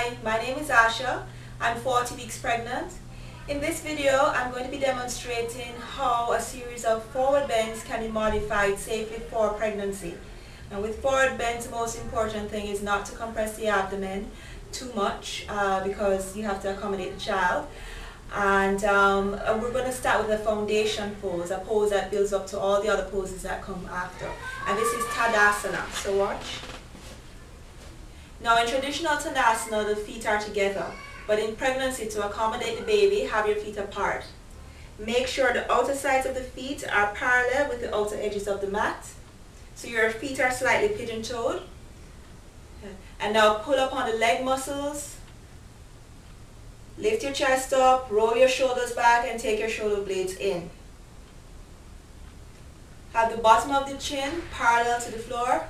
Hi, my name is Asha. I'm 40 weeks pregnant. In this video, I'm going to be demonstrating how a series of forward bends can be modified safely for pregnancy. Now with forward bends, the most important thing is not to compress the abdomen too much because you have to accommodate the child. And we're going to start with the foundation pose, a pose that builds up to all the other poses that come after. And this is Tadasana, so watch. Now in traditional Tadasana, the feet are together, but in pregnancy, to accommodate the baby, have your feet apart. Make sure the outer sides of the feet are parallel with the outer edges of the mat, so your feet are slightly pigeon-toed. And now pull up on the leg muscles. Lift your chest up, roll your shoulders back and take your shoulder blades in. Have the bottom of the chin parallel to the floor.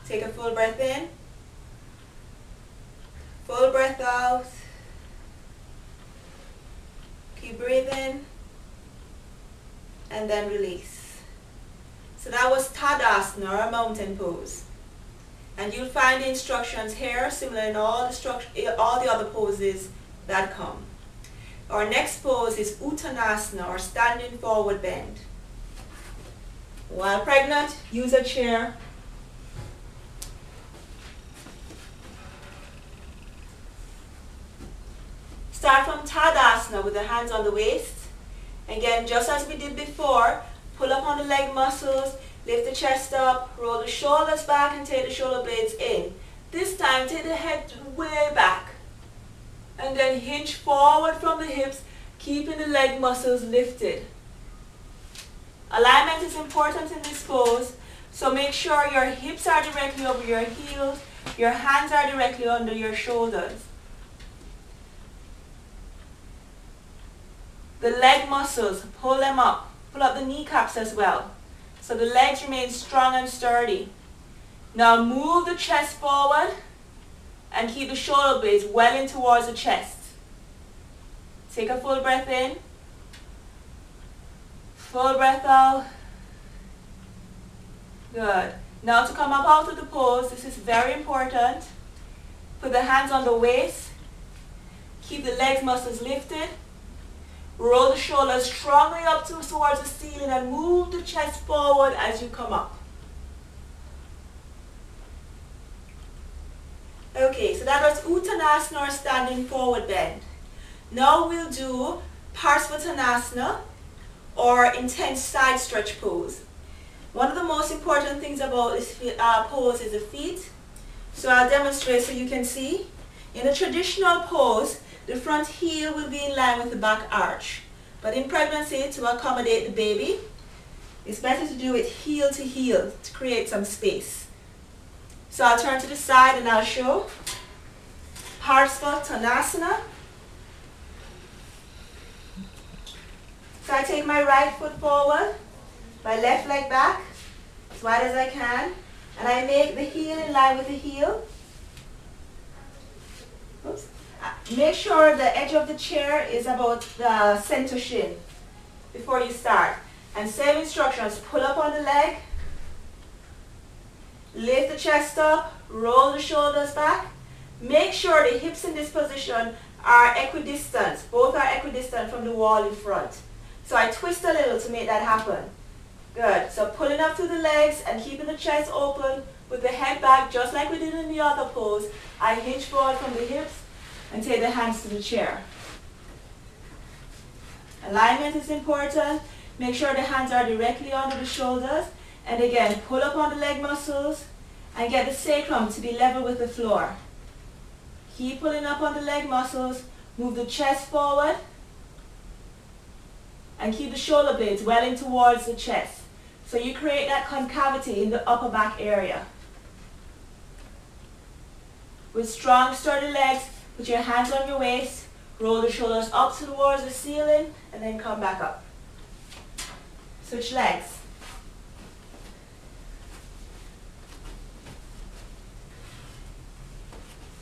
Take a full breath in. Full breath out. Keep breathing. And then release. So that was Tadasana, or mountain pose. And you'll find the instructions here, similar in all the other poses that come. Our next pose is Uttanasana, or standing forward bend. While pregnant, use a chair. Start from Tadasana with the hands on the waist. Again, just as we did before, pull up on the leg muscles. Lift the chest up, roll the shoulders back and take the shoulder blades in. This time take the head way back and then hinge forward from the hips, keeping the leg muscles lifted. Alignment is important in this pose, so make sure your hips are directly over your heels, your hands are directly under your shoulders. The leg muscles, pull them up, pull up the kneecaps as well. So the legs remain strong and sturdy. Now move the chest forward and keep the shoulder blades well in towards the chest. Take a full breath in. Full breath out. Good. Now to come up out of the pose, this is very important. Put the hands on the waist. Keep the legs muscles lifted. Roll the shoulders strongly up towards the ceiling and move the chest forward as you come up. Okay, so that was Uttanasana, or standing forward bend. Now we'll do Parsvattanasana, or intense side stretch pose. One of the most important things about this pose is the feet. So I'll demonstrate so you can see. In a traditional pose, the front heel will be in line with the back arch. But in pregnancy, to accommodate the baby, it's better to do it heel to heel to create some space. So I'll turn to the side and I'll show. Parsvattanasana. So I take my right foot forward, my left leg back, as wide as I can, and I make the heel in line with the heel. Oops. Make sure the edge of the chair is about the center shin before you start. And same instructions, pull up on the leg, lift the chest up, roll the shoulders back. Make sure the hips in this position are equidistant. Both are equidistant from the wall in front. So I twist a little to make that happen. Good. So pulling up through the legs and keeping the chest open with the head back, just like we did in the other pose. I hinge forward from the hips and take the hands to the chair. Alignment is important. Make sure the hands are directly under the shoulders. And again, pull up on the leg muscles and get the sacrum to be level with the floor. Keep pulling up on the leg muscles. Move the chest forward. And keep the shoulder blades well in towards the chest. So you create that concavity in the upper back area. With strong, sturdy legs, put your hands on your waist, roll the shoulders up towards the ceiling, and then come back up. Switch legs.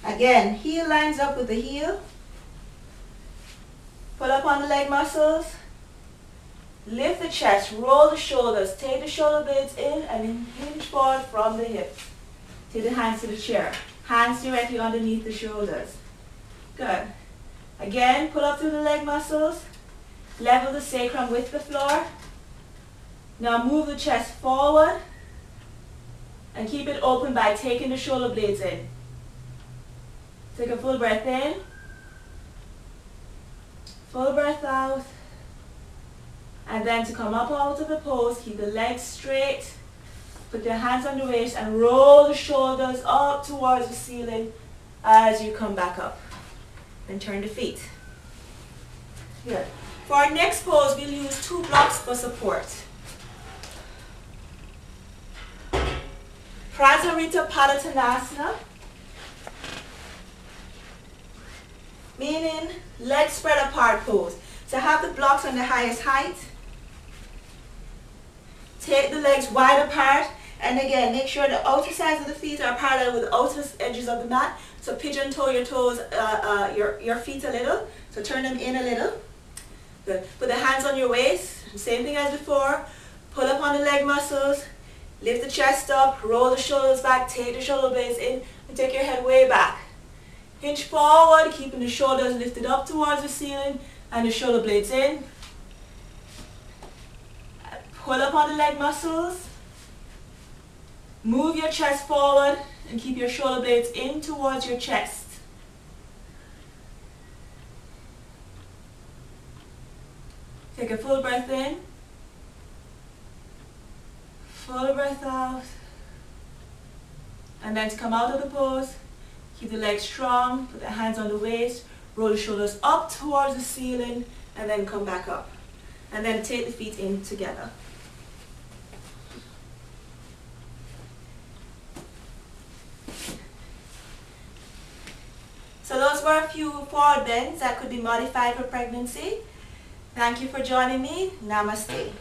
Again, heel lines up with the heel. Pull up on the leg muscles. Lift the chest, roll the shoulders, take the shoulder blades in and hinge forward from the hips. Take the hands to the chair. Hands directly underneath the shoulders. Good. Again, pull up through the leg muscles. Level the sacrum with the floor. Now move the chest forward and keep it open by taking the shoulder blades in. Take a full breath in. Full breath out. And then to come up out of the pose, keep the legs straight. Put your hands on the waist and roll the shoulders up towards the ceiling as you come back up. Then turn the feet. Good. For our next pose, we'll use 2 blocks for support. Prasarita Padottanasana, meaning legs spread apart pose. So have the blocks on the highest height. Take the legs wide apart, and again make sure the outer sides of the feet are parallel with the outer edges of the mat. So pigeon toe your toes, your feet a little. So turn them in a little. Good. Put the hands on your waist. Same thing as before. Pull up on the leg muscles. Lift the chest up. Roll the shoulders back. Take the shoulder blades in, and take your head way back. Hinge forward, keeping the shoulders lifted up towards the ceiling and the shoulder blades in. Pull up on the leg muscles. Move your chest forward and keep your shoulder blades in towards your chest. Take a full breath in. Full breath out. And then to come out of the pose, keep the legs strong, put the hands on the waist, roll the shoulders up towards the ceiling, and then come back up. And then take the feet in together. So those were a few forward bends that could be modified for pregnancy. Thank you for joining me. Namaste.